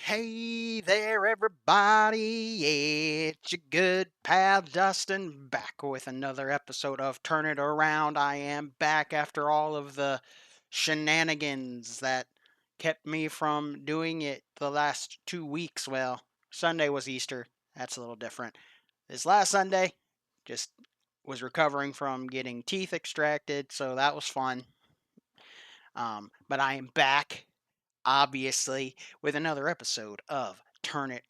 Hey there, everybody. It's your good pal Dustin back with another episode of Turn It Around. I am back after all of the shenanigans that kept me from doing it the last 2 weeks. Well, Sunday was Easter. That's a little different. This last Sunday, just was recovering from getting teeth extracted, so that was fun. But I am back obviously, with another episode of Turn It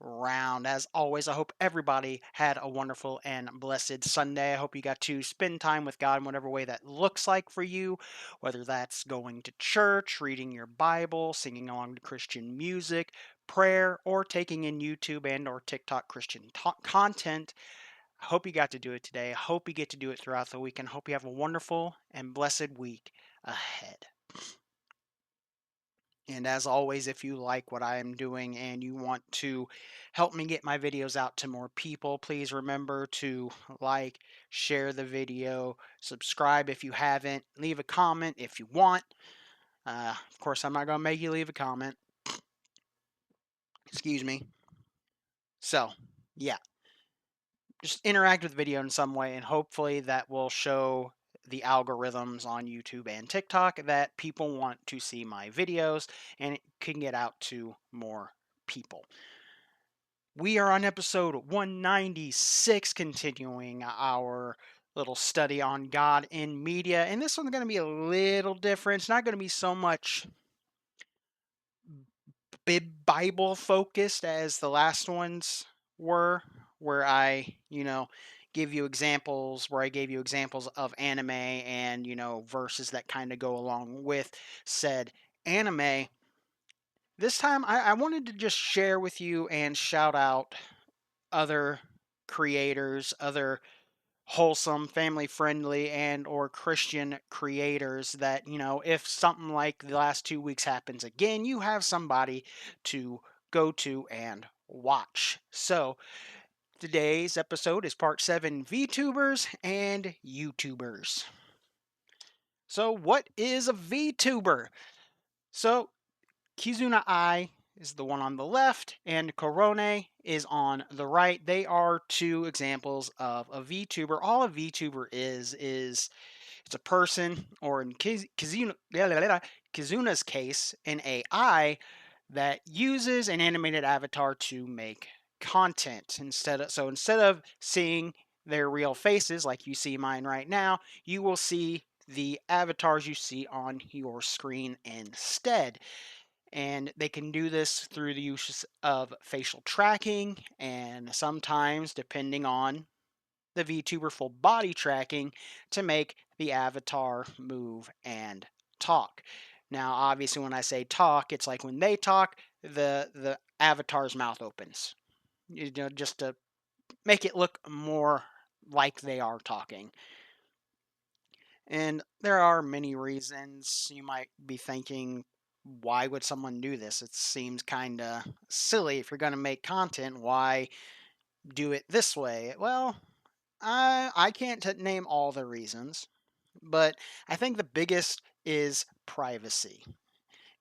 Around. As always, I hope everybody had a wonderful and blessed Sunday. I hope you got to spend time with God in whatever way that looks like for you, whether that's going to church, reading your Bible, singing along to Christian music, prayer, or taking in YouTube and or TikTok Christian content. I hope you got to do it today. I hope you get to do it throughout the week and hope you have a wonderful and blessed week ahead. And as always, if you like what I am doing and you want to help me get my videos out to more people, please remember to like, share the video, subscribe if you haven't, leave a comment if you want. Of course, I'm not going to make you leave a comment. Excuse me. So, yeah, just interact with the video in some way, and hopefully that will show the algorithms on YouTube and TikTok that people want to see my videos and it can get out to more people. We are on episode 196, continuing our little study on God in media. And this one's going to be a little different. It's not going to be so much Bible focused as the last ones were, where give you examples, where I gave you examples of anime and, verses that kind of go along with said anime. This time I wanted to just share with you and shout out other creators, other wholesome, family friendly and or Christian creators that, if something like the last 2 weeks happens again, you have somebody to go to and watch. So, today's episode is part 7 VTubers and YouTubers. So, what is a VTuber? So, Kizuna Ai is the one on the left, and Korone is on the right. They are two examples of a VTuber. All a VTuber is it's a person, or in Kizuna's case, an AI that uses an animated avatar to make content. Instead of seeing their real faces like you see mine right now, you will see the avatars you see on your screen instead. And they can do this through the use of facial tracking and sometimes, depending on the VTuber, full body tracking to make the avatar move and talk. Now, obviously, when I say talk, it's like when they talk, the avatar's mouth opens, just to make it look more like they are talking. And there are many reasons. You might be thinking, why would someone do this? It seems kind of silly. If you're going to make content, why do it this way? Well, I can't name all the reasons, but I think the biggest is privacy.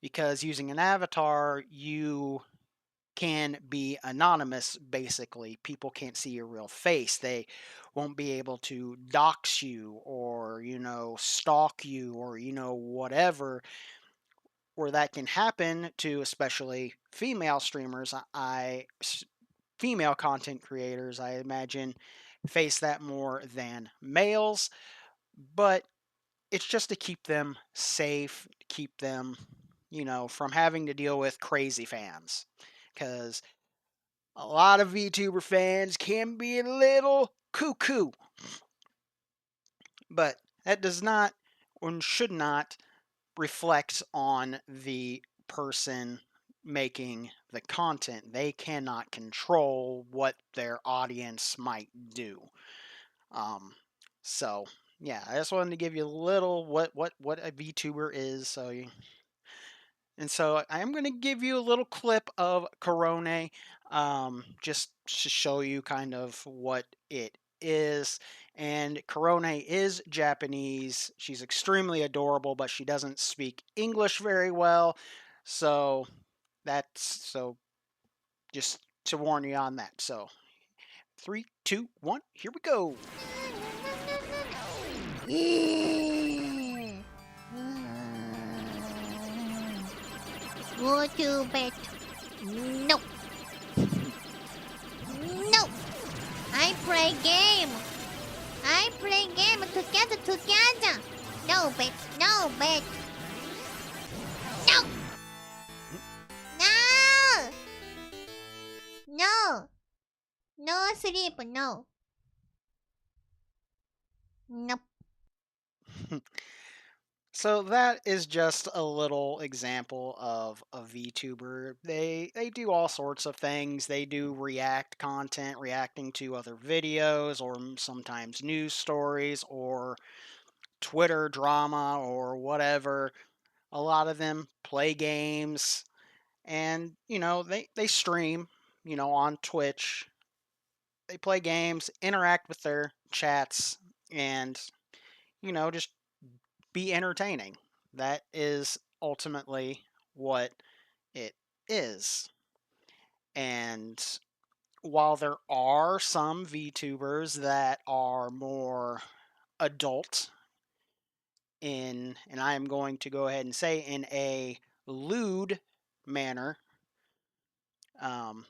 Because using an avatar, you can be anonymous, basically. People can't see your real face. They won't be able to dox you or, stalk you or, whatever. Where that can happen to especially female streamers, female content creators, I imagine, face that more than males. But it's just to keep them safe, keep them, from having to deal with crazy fans. Because a lot of VTuber fans can be a little cuckoo. But that does not and should not reflect on the person making the content. They cannot control what their audience might do. So yeah, I just wanted to give you a little what a VTuber is. So I am going to give you a little clip of Corone, just to show you kind of what it is. And Corone is Japanese. She's extremely adorable, but she doesn't speak English very well. So That's so just to warn you on that. So 3, 2, 1, here we go. Go to bed. No, no. I play game. I play game together. No bed, no bed. No, no, no, no sleep. No, nope. So that is just a little example of a VTuber. They do all sorts of things. They do react content, reacting to other videos, or sometimes news stories, or Twitter drama, or whatever. A lot of them play games, and they stream, on Twitch. They play games, interact with their chats, and just be entertaining. That is ultimately what it is. And while there are some VTubers that are more adult and I am going to go ahead and say in a lewd manner, um,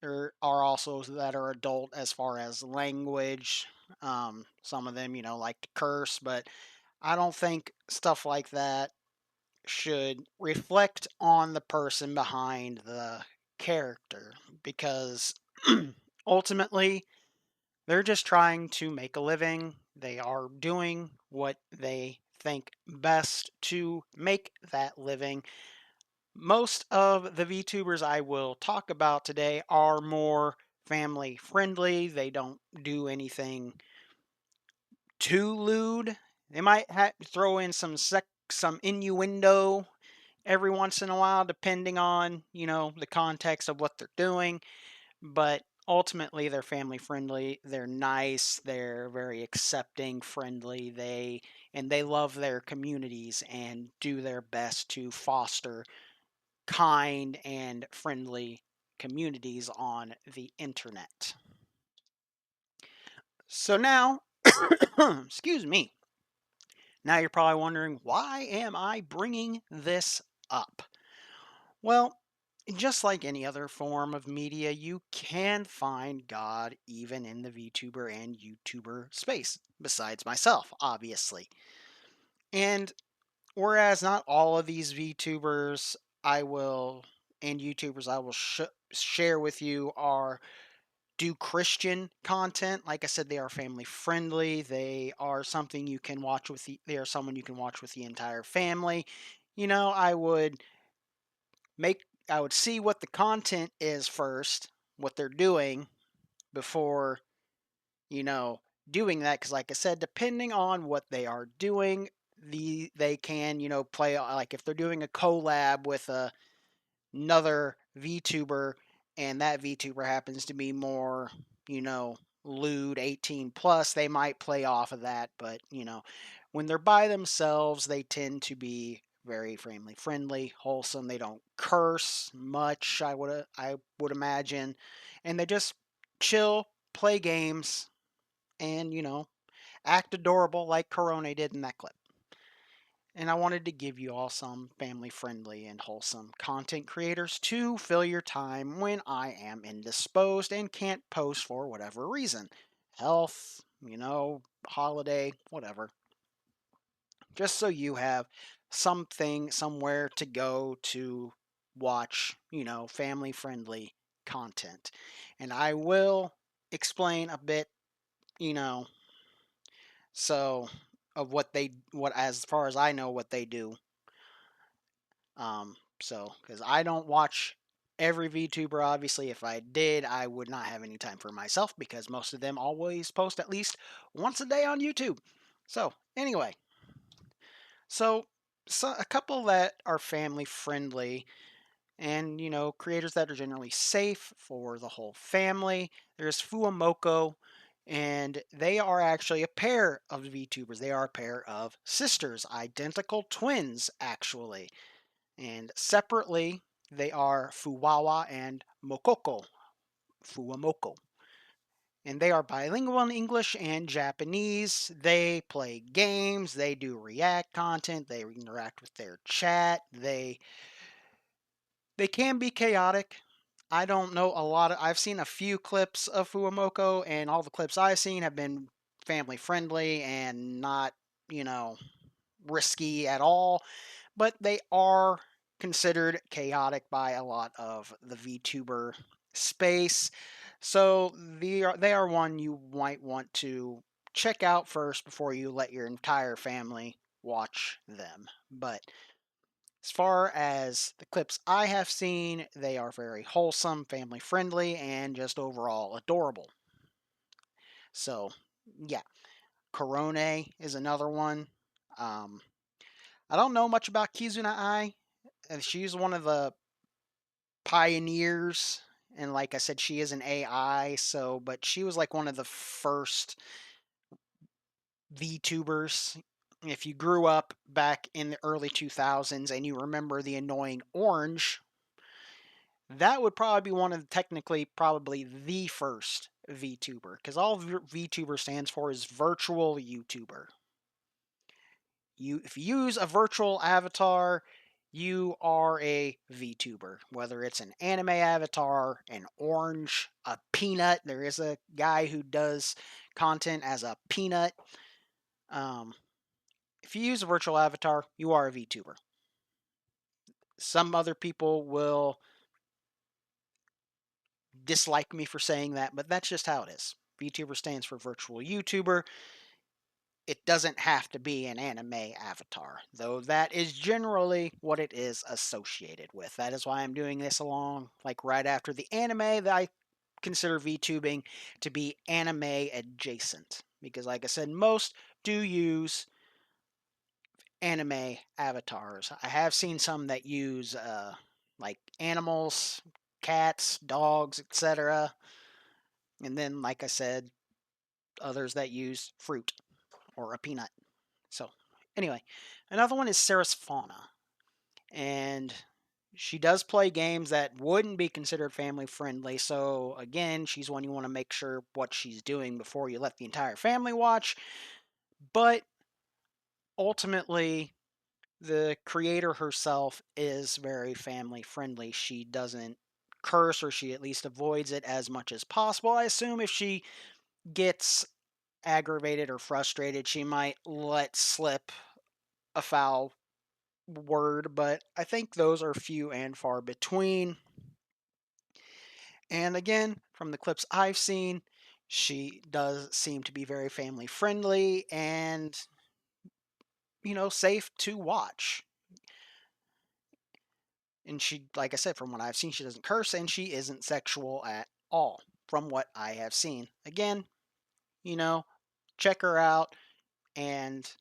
there are also that are adult as far as language. Some of them, like to curse, but I don't think stuff like that should reflect on the person behind the character because ultimately they're just trying to make a living. They are doing what they think best to make that living. Most of the VTubers I will talk about today are more family friendly. They don't do anything too lewd. They might throw in some innuendo every once in a while, depending on, the context of what they're doing. But ultimately, they're family friendly. They're nice. They're very accepting, friendly. They love their communities and do their best to foster kind and friendly communities on the internet. So now, excuse me. Now you're probably wondering, why am I bringing this up? Well, just like any other form of media, you can find God even in the VTuber and YouTuber space, besides myself, obviously. And whereas not all of these VTubers I will and YouTubers I will share with you are do Christian content. Like I said, they are family friendly. They are something you can watch with they are someone you can watch with the entire family. I would make I would see what the content is first, what they're doing before, you know, doing that cuz like I said, depending on what they are doing, they can, play like if they're doing a collab with another VTuber and that VTuber happens to be more, you know, lewd 18 plus, they might play off of that, but when they're by themselves, they tend to be very family friendly, wholesome. They don't curse much, I would imagine, and they just chill, play games, and act adorable like Corona did in that clip. And I wanted to give you all some family friendly and wholesome content creators to fill your time when I am indisposed and can't post for whatever reason. Health, holiday, whatever. Just so you have something somewhere to go to watch, family friendly content. And I will explain a bit, you know, so of what as far as I know what they do. Because I don't watch every VTuber, obviously. If I did, I would not have any time for myself because most of them always post at least once a day on YouTube. So, anyway, so a couple that are family friendly and, creators that are generally safe for the whole family. There's Fuamoko, and they are actually a pair of VTubers. They are a pair of sisters, identical twins, actually. And separately, They are Fuwawa and Mokoko, Fuwamoko. And they are bilingual in English and Japanese. They play games, they do react content, they interact with their chat. They can be chaotic. I don't know a lot of I've seen a few clips of Fuwamoko and all the clips I've seen have been family friendly and not, you know, risky at all, but they are considered chaotic by a lot of the VTuber space. So they are one you might want to check out first before you let your entire family watch them. But as far as the clips I have seen, they are very wholesome, family friendly, and just overall adorable. So, yeah, Korone is another one. Um, I don't know much about Kizuna Ai. She's one of the pioneers, and like I said, she is an AI. So, but she was like one of the first VTubers. If you grew up back in the early 2000s and you remember the annoying orange, that would probably be one of technically probably the first VTuber because all VTuber stands for is virtual YouTuber. If you use a virtual avatar, you are a VTuber. Whether it's an anime avatar, an orange, a peanut. There is a guy who does content as a peanut. Um, if you use a virtual avatar, you are a VTuber. Some other people will dislike me for saying that, but that's just how it is. VTuber stands for virtual YouTuber. It doesn't have to be an anime avatar, though that is generally what it is associated with. That is why I'm doing this along, like right after the anime that I consider VTubing to be anime adjacent. Because, like I said, most do use anime avatars. I have seen some that use like animals, cats, dogs, etc. And then, like I said, others that use fruit or a peanut. So, anyway, another one is Sarah's Fauna. And she does play games that wouldn't be considered family friendly. So, again, she's one you want to make sure what she's doing before you let the entire family watch. But ultimately, the creator herself is very family friendly. She doesn't curse, or she at least avoids it as much as possible. I assume if she gets aggravated or frustrated, she might let slip a foul word, but I think those are few and far between. And again, from the clips I've seen, she does seem to be very family friendly and, safe to watch. And she, like I said, from what I've seen, she doesn't curse and she isn't sexual at all, from what I have seen. Again, you know, check her out and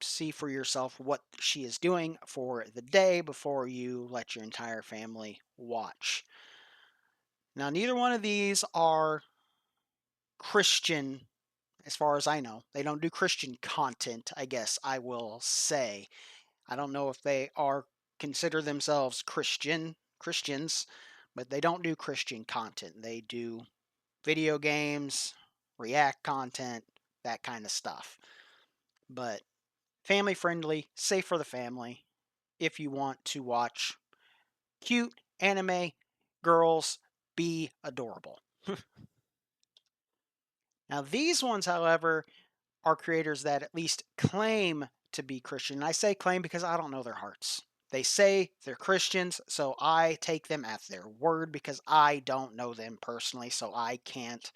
see for yourself what she is doing for the day before you let your entire family watch. Now, neither one of these are Christian, as far as I know. They don't do Christian content, I guess I will say. I don't know if they are consider themselves Christians, but they don't do Christian content. They do video games, react content, that kind of stuff. But family friendly, safe for the family if you want to watch cute anime girls be adorable. Now, these ones, however, are creators that at least claim to be Christian. And I say claim because I don't know their hearts. They say they're Christians, so I take them at their word because I don't know them personally, so I can't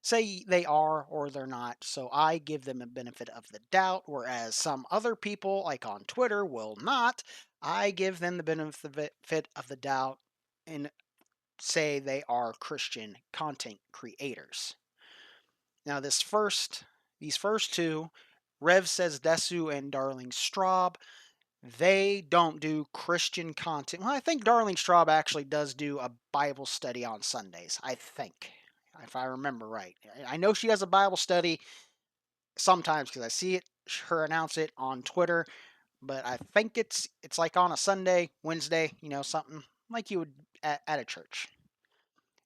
say they are or they're not. So I give them a benefit of the doubt, whereas some other people, like on Twitter, will not. I give them the benefit of the doubt and say they are Christian content creators. Now, these first two, Rev Says Desu and Darling Straub, they don't do Christian content. Well, I think Darling Straub actually does do a Bible study on Sundays. I think, if I remember right. I know she has a Bible study sometimes because I see her announce it on Twitter. But I think it's like on a Sunday, Wednesday, something like you would at a church.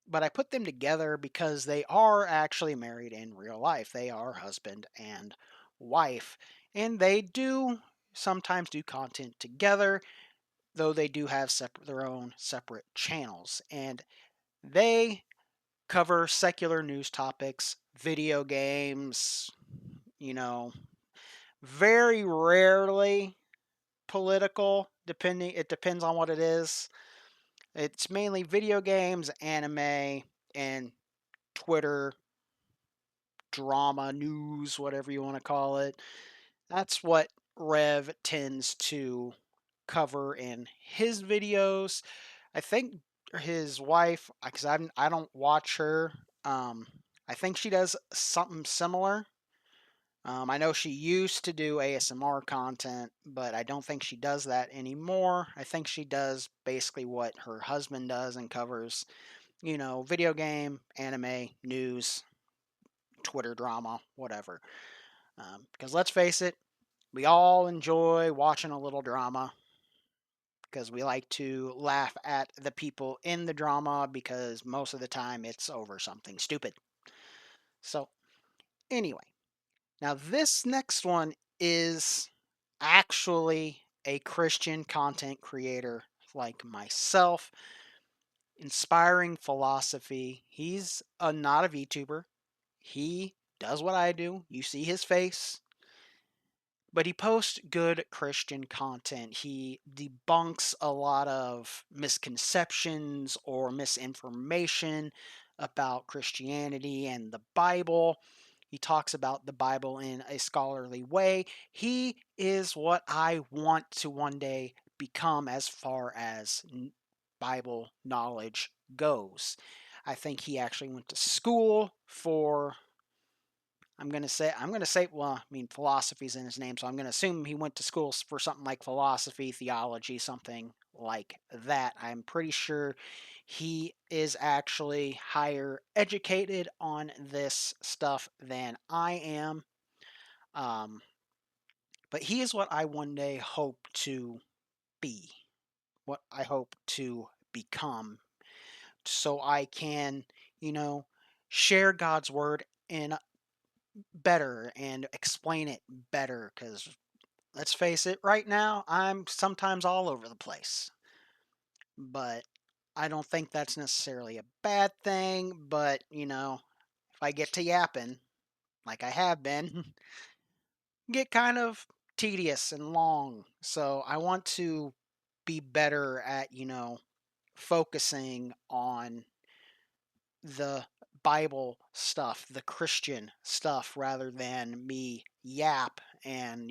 But I put them together because they are actually married in real life. They are husband and wife, and they do sometimes do content together, though they do have their own separate channels. And they cover secular news topics, video games, you know, very rarely political, depending it depends on what it is. It's mainly video games, anime, and Twitter drama, news, whatever you want to call it. That's what Rev tends to cover in his videos. I think his wife, because I don't watch her. Um, I think she does something similar. I know she used to do ASMR content, but I don't think she does that anymore. I think she does basically what her husband does and covers, video game, anime, news, Twitter drama, whatever. Because let's face it, we all enjoy watching a little drama because we like to laugh at the people in the drama because most of the time it's over something stupid. So, anyway, now this next one is actually a Christian content creator like myself, inspiring philosophy. He's not a VTuber. He does what I do. You see his face. But he posts good Christian content. He debunks a lot of misconceptions or misinformation about Christianity and the Bible. He talks about the Bible in a scholarly way. He is what I want to one day become as far as Bible knowledge goes. I think he actually went to school for well, I mean, philosophy's in his name, so I'm going to assume he went to school for something like philosophy, theology, something like that. I'm pretty sure he is actually higher educated on this stuff than I am. Um, but he is what I one day hope to be, what I hope to become, so I can, you know, share God's word in better and explain it better because let's face it, right now I'm sometimes all over the place. But I don't think that's necessarily a bad thing. But, if I get to yapping, like I have been, get kind of tedious and long. So I want to be better at, focusing on the Bible stuff, the Christian stuff, rather than me yap and,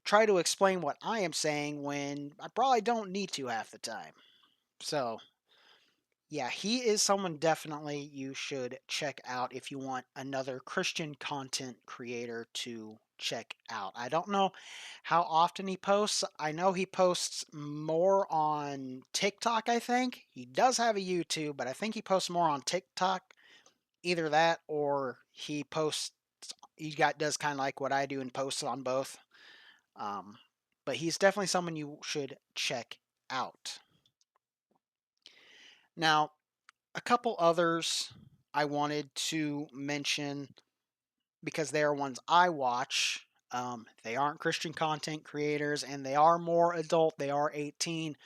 try to explain what I am saying when I probably don't need to half the time. So, yeah, he is someone definitely you should check out if you want another Christian content creator to check out. I don't know how often he posts. I know he posts more on TikTok, I think. He does have a YouTube, but I think he posts more on TikTok. Either that or he got does kind of like what I do and posts on both. Um, but he's definitely someone you should check out. Now, a couple others I wanted to mention because they are ones I watch. They aren't Christian content creators and they are more adult. They are 18.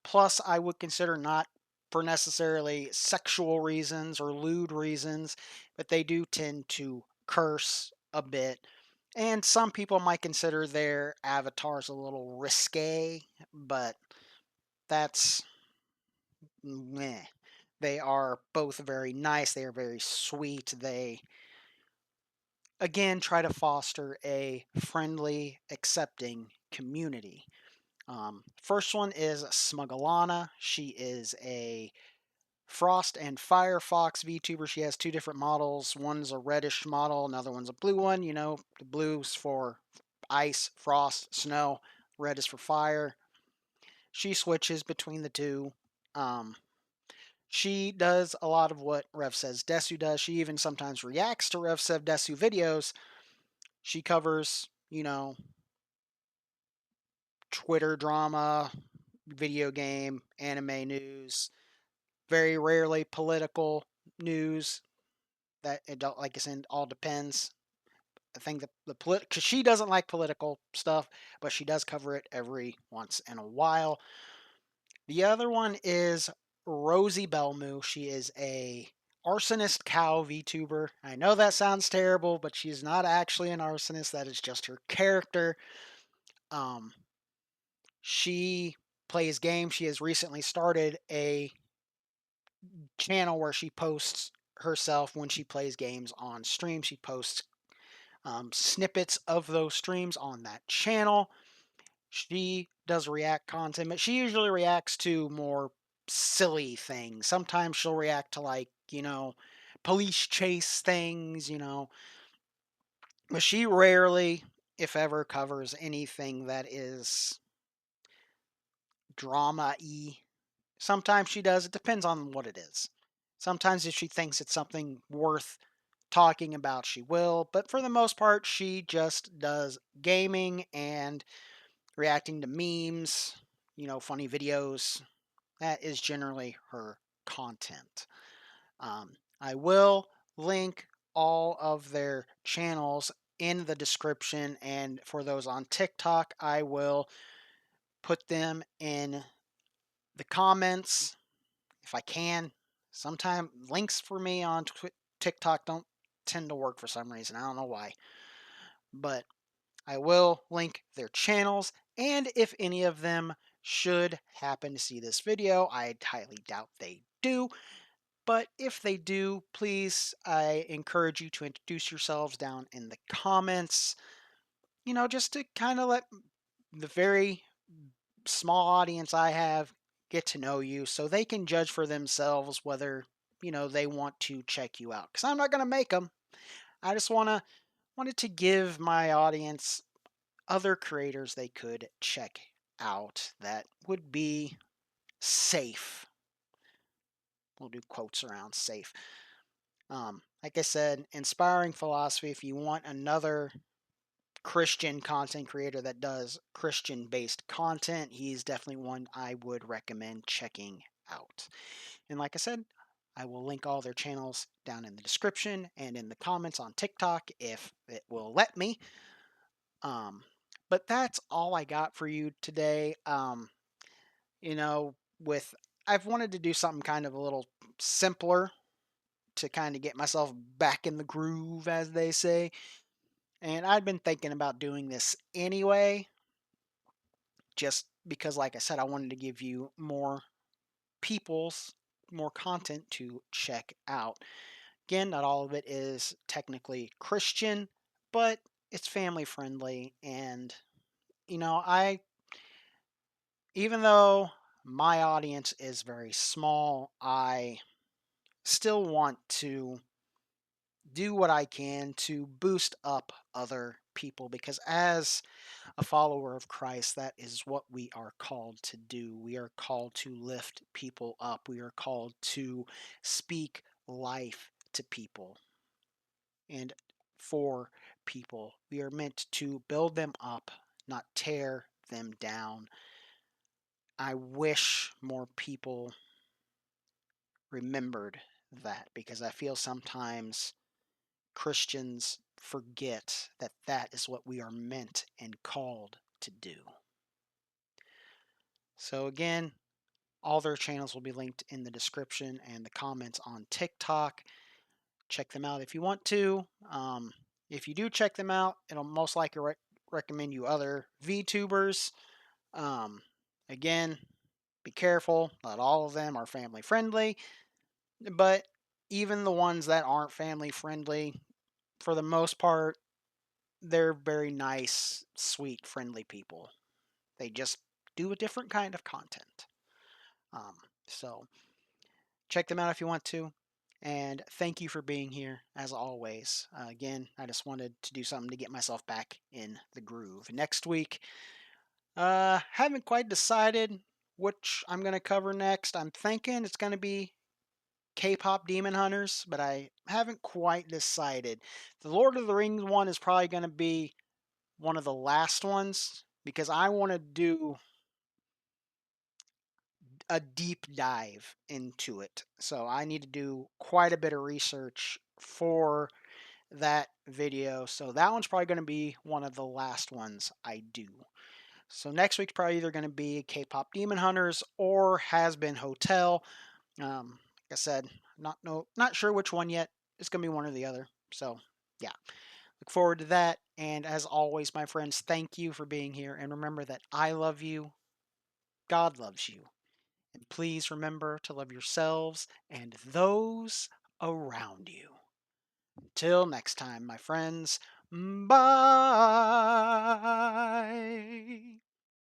Plus, I would consider not for necessarily sexual reasons or lewd reasons, but they do tend to curse a bit. And some people might consider their avatars a little risque, but that's meh. They are both very nice. They are very sweet. They, again, try to foster a friendly, accepting community. First one is Smugglana. She is a Frost and Firefox VTuber. She has two different models. One's a reddish model, another one's a blue one. The blue's for ice, frost, snow. Red is for fire. She switches between the two. Um, she does a lot of what Rev Says Desu does. She even sometimes reacts to Rev Says Desu videos. She covers, Twitter drama, video game, anime news, very rarely political news. That it don't like I said, all depends. I think the because she doesn't like political stuff, but she does cover it every once in a while. The other one is Rosie Belmu. She is a arsonist cow VTuber. I know that sounds terrible, but she's not actually an arsonist. That is just her character. Um, she plays games. She has recently started a channel where she posts herself when she plays games on stream. She posts snippets of those streams on that channel. She does react content, but she usually reacts to more silly things. Sometimes she'll react to police chase things, but she rarely, if ever, covers anything that is drama-y. Sometimes she does. It depends on what it is. Sometimes if she thinks it's something worth talking about, she will. But for the most part, she just does gaming and reacting to memes, funny videos. That is generally her content. I will link all of their channels in the description, and for those on TikTok, I will put them in the comments if I can. Sometimes links for me on TikTok don't tend to work for some reason. I don't know why. But I will link their channels, and if any of them should happen to see this video, I highly doubt they do. But if they do, please, I encourage you to introduce yourselves down in the comments, just to kind of let the very small audience I have get to know you so they can judge for themselves whether, they want to check you out. Because I'm not going to make them. I just wanted to give my audience other creators they could check out that would be safe. We'll do quotes around safe. Like I said, inspiring philosophy. If you want another Christian content creator that does Christian based content, he's definitely one I would recommend checking out. And like I said, I will link all their channels down in the description and in the comments on TikTok if it will let me. Um, but that's all I got for you today. You know, with I've wanted to do something kind of a little simpler to kind of get myself back in the groove, as they say. And I'd been thinking about doing this anyway, just because, like I said, I wanted to give you people's, more content to check out. Again, not all of it is technically Christian, but it's family friendly. And, even though my audience is very small, I still want to do what I can to boost up other people because as a follower of Christ, that is what we are called to do. We are called to lift people up. We are called to speak life to people and for people. We are meant to build them up, not tear them down. I wish more people remembered that because I feel sometimes Christians forget that that is what we are meant and called to do. So, again, all their channels will be linked in the description and the comments on TikTok. Check them out if you want to. If you do check them out, it'll most likely recommend you other VTubers. Um, Again, be careful. Not all of them are family friendly, but even the ones that aren't family friendly, for the most part, they're very nice, sweet, friendly people. They just do a different kind of content. Um, so check them out if you want to. And thank you for being here as always. Again, I just wanted to do something to get myself back in the groove. Next week, haven't quite decided which I'm going to cover next. I'm thinking it's going to be K-pop Demon Hunters, but I haven't quite decided. The Lord of the Rings one is probably going to be one of the last ones because I want to do a deep dive into it. So I need to do quite a bit of research for that video. So that one's probably going to be one of the last ones I do. So next week's probably either going to be K-pop Demon Hunters or Has Been Hotel. Like I said, not sure which one yet. It's going to be one or the other. So yeah, look forward to that. And as always, my friends, thank you for being here. And remember that I love you. God loves you. And please remember to love yourselves and those around you. Till next time, my friends. Bye.